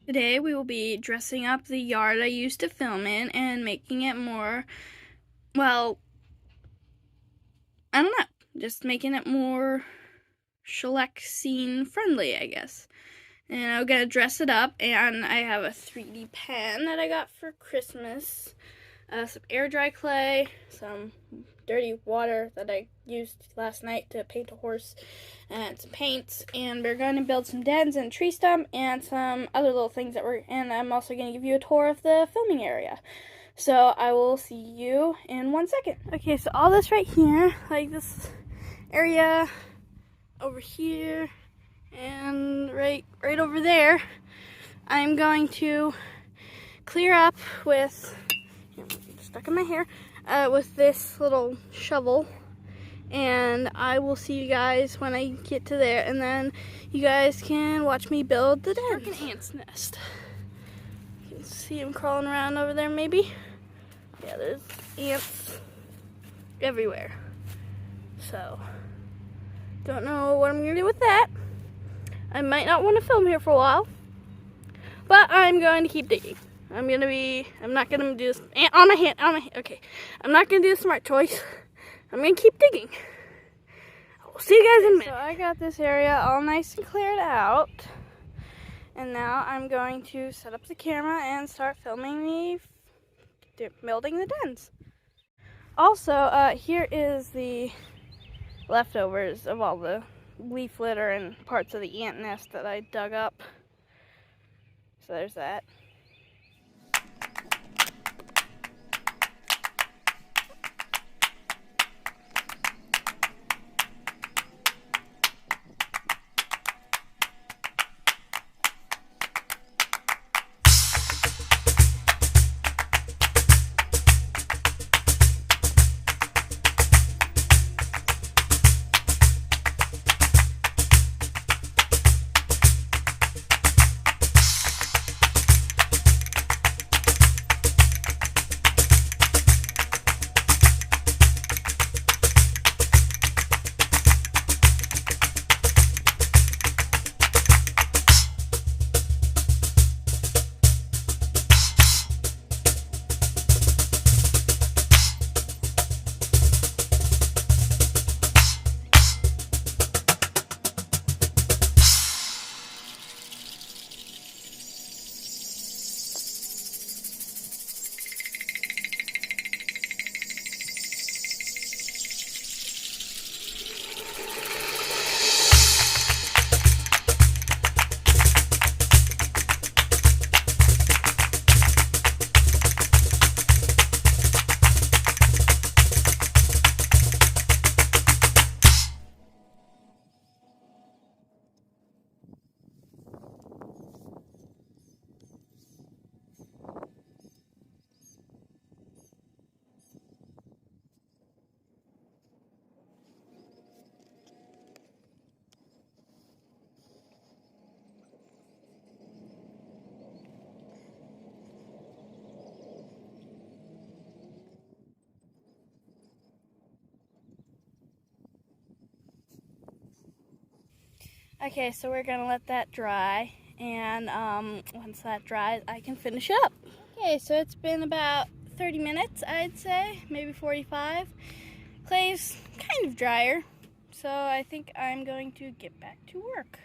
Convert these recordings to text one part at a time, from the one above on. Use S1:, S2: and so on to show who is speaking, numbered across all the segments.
S1: Today we will be dressing up the yard I used to film in and making it more, well, I don't know, just making it more shellac scene friendly, I guess. And I'm gonna dress it up, and I have a 3D pen that I got for Christmas, some air dry clay, some dirty water that I used last night to paint a horse, and some paints, and we're going to build some dens and tree stump and some other little things and I'm also going to give you a tour of the filming area. So I will see you in 1 second. Okay, so all this right here, like this area over here and right over there, I'm going to clear up with, stuck in my hair, with this little shovel, and I will see you guys when I get to there, and then you guys can watch me build the den. Like an ant's nest. You can see them crawling around over there maybe. Yeah, there's ants everywhere. So, don't know what I'm going to do with that. I might not want to film here for a while, but I'm going to keep digging. I'm not gonna do this on my hand, okay. I'm not gonna do the smart choice. I'm gonna keep digging. We'll see you guys in a minute. So I got this area all nice and cleared out. And now I'm going to set up the camera and start filming me building the dens. Also, here is the leftovers of all the leaf litter and parts of the ant nest that I dug up. So there's that. Okay, so we're gonna let that dry, and once that dries, I can finish up. Okay, so it's been about 30 minutes, I'd say, maybe 45. Clay's kind of drier, so I think I'm going to get back to work.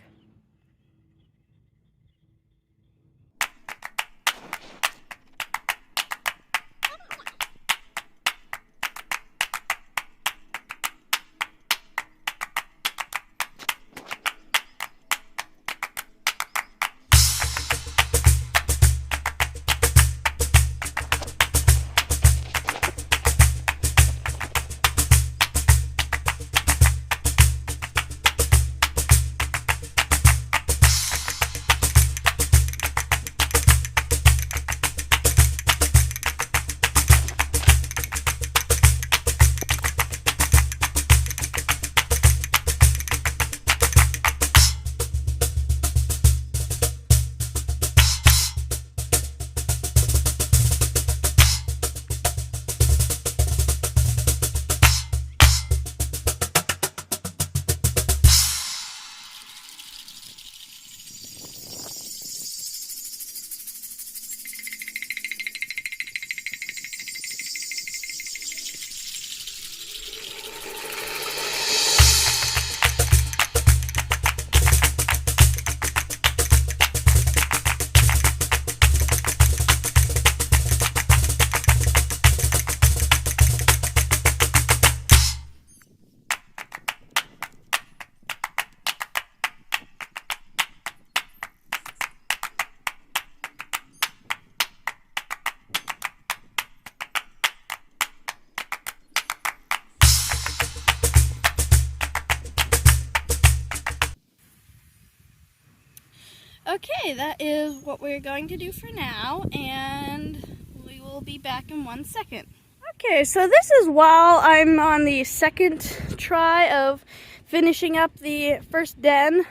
S1: Okay, that is what we're going to do for now, and we will be back in 1 second. Okay, so this is while I'm on the second try of finishing up the first den,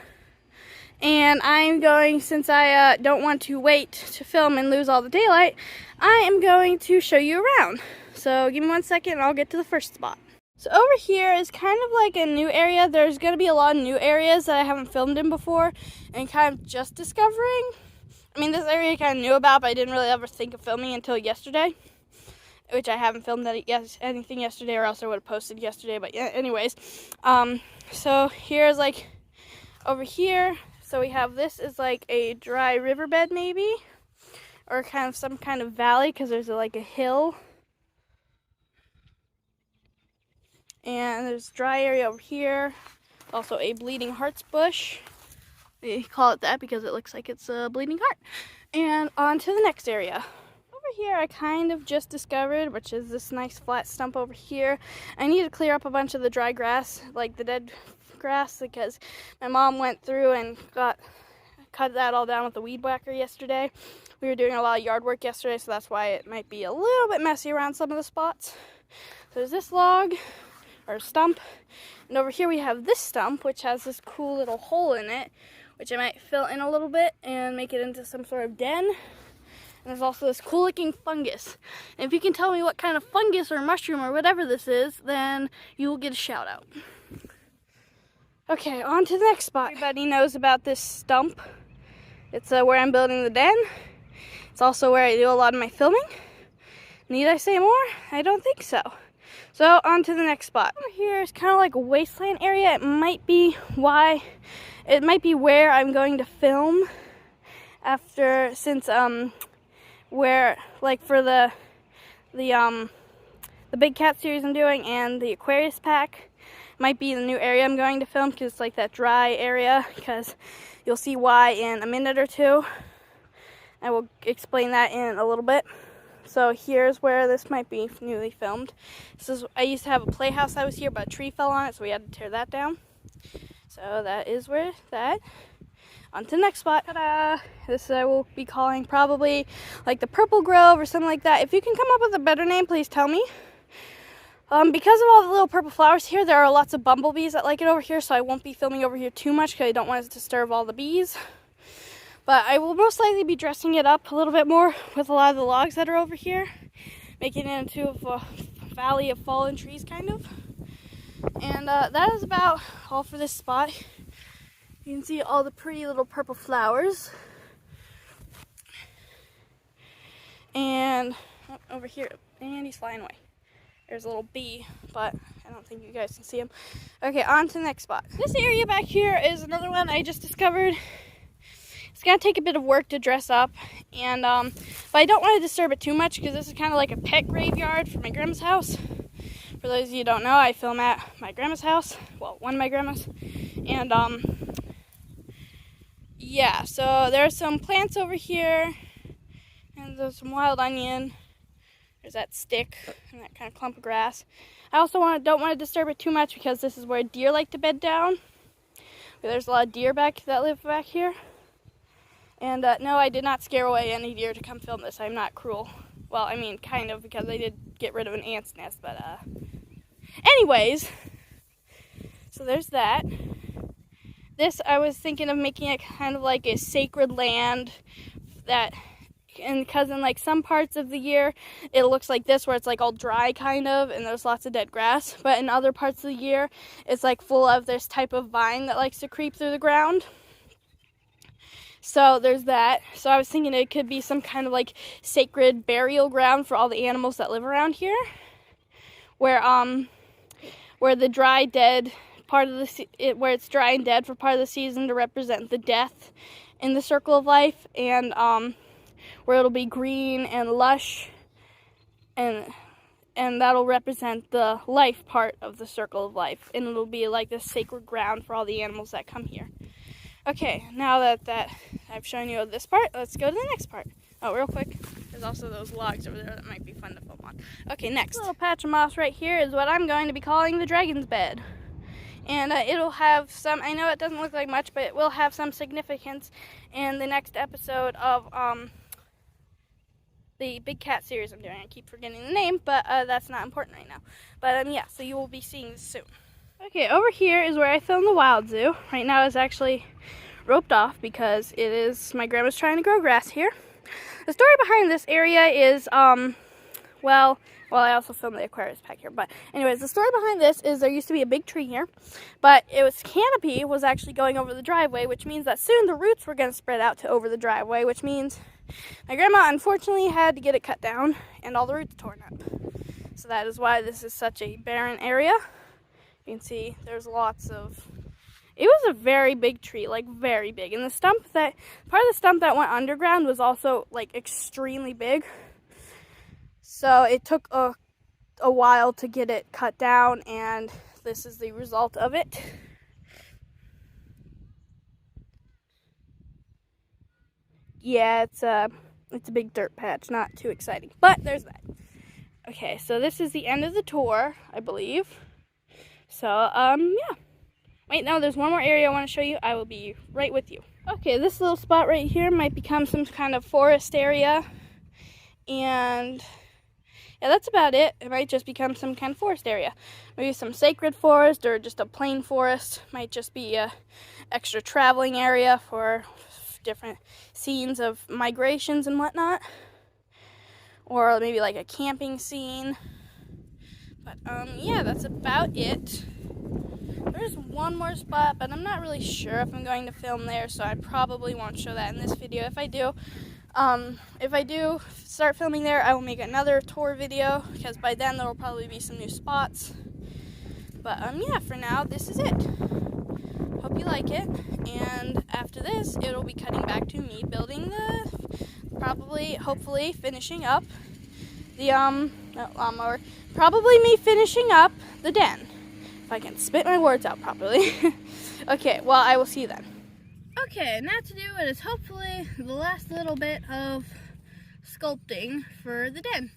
S1: and I'm going, since I don't want to wait to film and lose all the daylight, I am going to show you around. So give me 1 second and I'll get to the first spot. So over here is kind of like a new area. There's going to be a lot of new areas that I haven't filmed in before and kind of just discovering. I mean, this area I kind of knew about, but I didn't really ever think of filming until yesterday, which I haven't filmed anything yesterday, or else I would have posted yesterday. But yeah, anyways, so here's like over here. So we have, this is like a dry riverbed maybe, or kind of some kind of valley, because there's like a hill. And there's a dry area over here. Also a bleeding heart's bush. They call it that because it looks like it's a bleeding heart. And on to the next area. Over here I kind of just discovered, which is this nice flat stump over here. I need to clear up a bunch of the dry grass, like the dead grass, because my mom went through and cut that all down with the weed whacker yesterday. We were doing a lot of yard work yesterday, so that's why it might be a little bit messy around some of the spots. So there's this log, or stump, and over here we have this stump, which has this cool little hole in it, which I might fill in a little bit and make it into some sort of den. And there's also this cool looking fungus, and if you can tell me what kind of fungus or mushroom or whatever this is, then you will get a shout out. Okay, on to the next spot. Everybody knows about this stump. It's where I'm building the den. It's also where I do a lot of my filming. Need I say more? I don't think so. So on to the next spot. Over here is kind of like a wasteland area. It might be where I'm going to film after, since where, like, for the Big Cat series I'm doing and the Aquarius pack might be the new area I'm going to film, because it's like that dry area, because you'll see why in a minute or two. I will explain that in a little bit. So here's where this might be newly filmed. I used to have a playhouse that was here, but a tree fell on it, so we had to tear that down. So that is where that. On to the next spot. Ta-da! This I will be calling probably like the Purple Grove or something like that. If you can come up with a better name, please tell me. Because of all the little purple flowers here, there are lots of bumblebees that like it over here, so I won't be filming over here too much because I don't want to disturb all the bees. But I will most likely be dressing it up a little bit more with a lot of the logs that are over here, making it into a valley of fallen trees, kind of. And that is about all for this spot. You can see all the pretty little purple flowers. And over here, and he's flying away. There's a little bee, but I don't think you guys can see him. Okay, on to the next spot. This area back here is another one I just discovered. It's gonna take a bit of work to dress up, and but I don't want to disturb it too much, because this is kind of like a pet graveyard for my grandma's house. For those of you who don't know, I film at my grandma's house. Well, one of my grandma's. And yeah, so there's some plants over here, and there's some wild onion. There's that stick and that kind of clump of grass. I also don't want to disturb it too much, because this is where deer like to bed down. There's a lot of deer that live back here. And no, I did not scare away any deer to come film this. I'm not cruel. Well, I mean, kind of, because I did get rid of an ant's nest, but anyways. So there's that. This, I was thinking of making it kind of like a sacred land because in like some parts of the year, it looks like this, where it's like all dry kind of, and there's lots of dead grass. But in other parts of the year, it's like full of this type of vine that likes to creep through the ground. So there's that. So I was thinking it could be some kind of like sacred burial ground for all the animals that live around here, where the dry dead part of where it's dry and dead for part of the season to represent the death in the circle of life, and where it'll be green and lush, and that'll represent the life part of the circle of life, and it'll be like this sacred ground for all the animals that come here. Okay, now that I've shown you this part, let's go to the next part. Oh, real quick, there's also those logs over there that might be fun to film on. Okay, next. This little patch of moss right here is what I'm going to be calling the Dragon's Bed. And it'll have some, I know it doesn't look like much, but it will have some significance in the next episode of the Big Cat series I'm doing. I keep forgetting the name, but that's not important right now. But yeah, so you will be seeing this soon. Okay, over here is where I filmed the Wild Zoo. Right now it's actually roped off because it is, my grandma's trying to grow grass here. The story behind this area is, well, I also filmed the Aquarius back here, but anyways, the story behind this is there used to be a big tree here, but its canopy was actually going over the driveway, which means that soon the roots were going to spread out to over the driveway, which means my grandma unfortunately had to get it cut down and all the roots torn up. So that is why this is such a barren area. You can see there's lots of, it was a very big tree, like very big, and the stump that, part of the stump that went underground was also like extremely big. So it took a while to get it cut down, and this is the result of it. Yeah, it's a big dirt patch, not too exciting, but there's that. Okay, so this is the end of the tour, I believe. So, yeah. Wait, no, there's one more area I want to show you. I will be right with you. Okay, this little spot right here might become some kind of forest area, and yeah, that's about it. It might just become some kind of forest area. Maybe some sacred forest or just a plain forest. Might just be a extra traveling area for different scenes of migrations and whatnot. Or maybe like a camping scene. But yeah, that's about it. There's one more spot, but I'm not really sure if I'm going to film there, so I probably won't show that in this video. If I do start filming there, I will make another tour video, because by then there will probably be some new spots. But yeah, for now, this is it. Hope you like it, and after this, it'll be cutting back to me building hopefully finishing up the lawnmower. Probably me finishing up the den, if I can spit my words out properly. Okay, well, I will see you then. Okay, now to do it is hopefully the last little bit of sculpting for the den.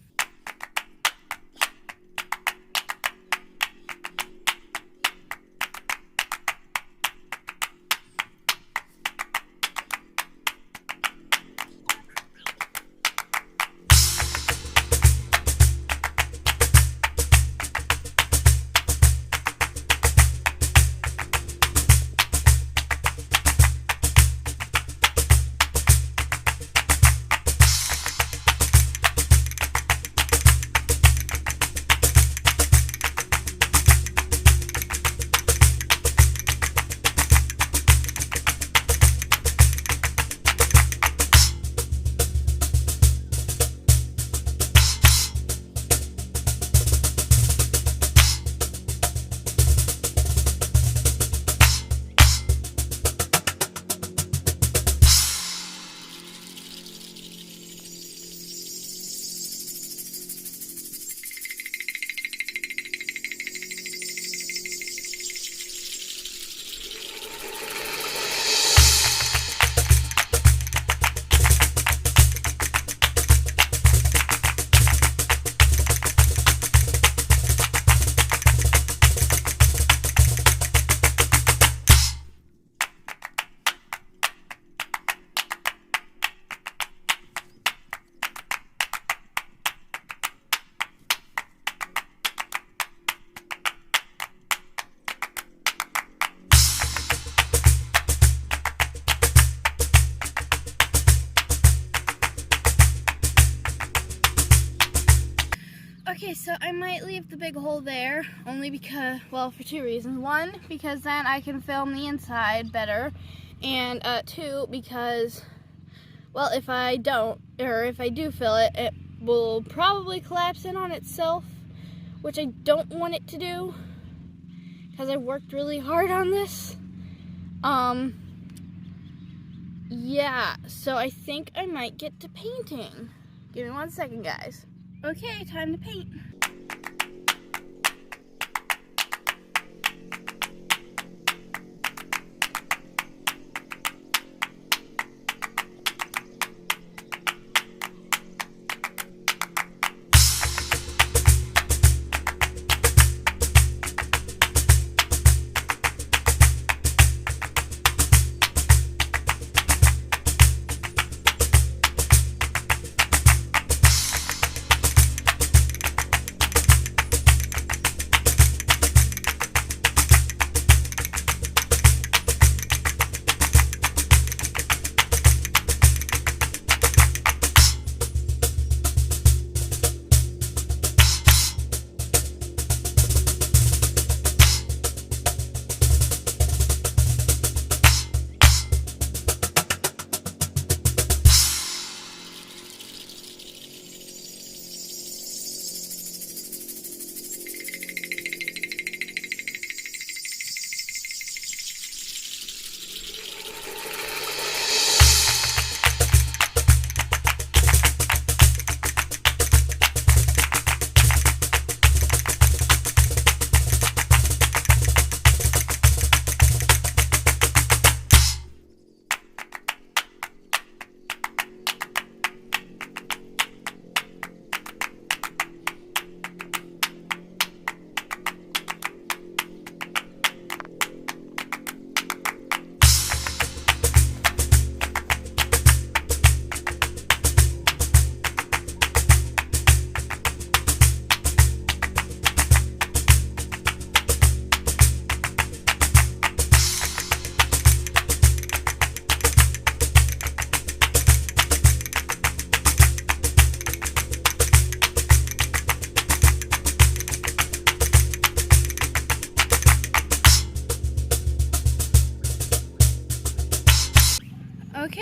S1: Okay, so I might leave the big hole there, only because, well, for two reasons. One, because then I can film the inside better, and two, because, well, if I don't, or if I do fill it, it will probably collapse in on itself, which I don't want it to do, because I worked really hard on this. Yeah, so I think I might get to painting. Give me 1 second, guys. Okay, time to paint.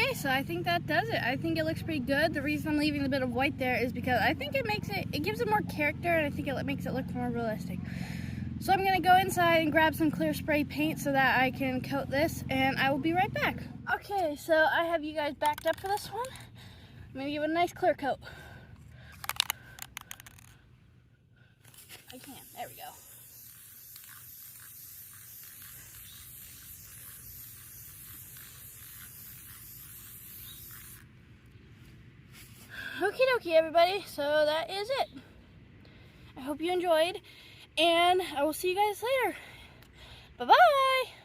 S1: Okay, so I think that does it. I think it looks pretty good. The reason I'm leaving the bit of white there is because I think it gives it more character, and I think it makes it look more realistic. So I'm gonna go inside and grab some clear spray paint so that I can coat this, and I will be right back. Okay, so I have you guys backed up for this one. I'm gonna give it a nice clear coat. I can, there we go. Okie dokie, everybody, so that is it. I hope you enjoyed, and I will see you guys later. Bye-bye!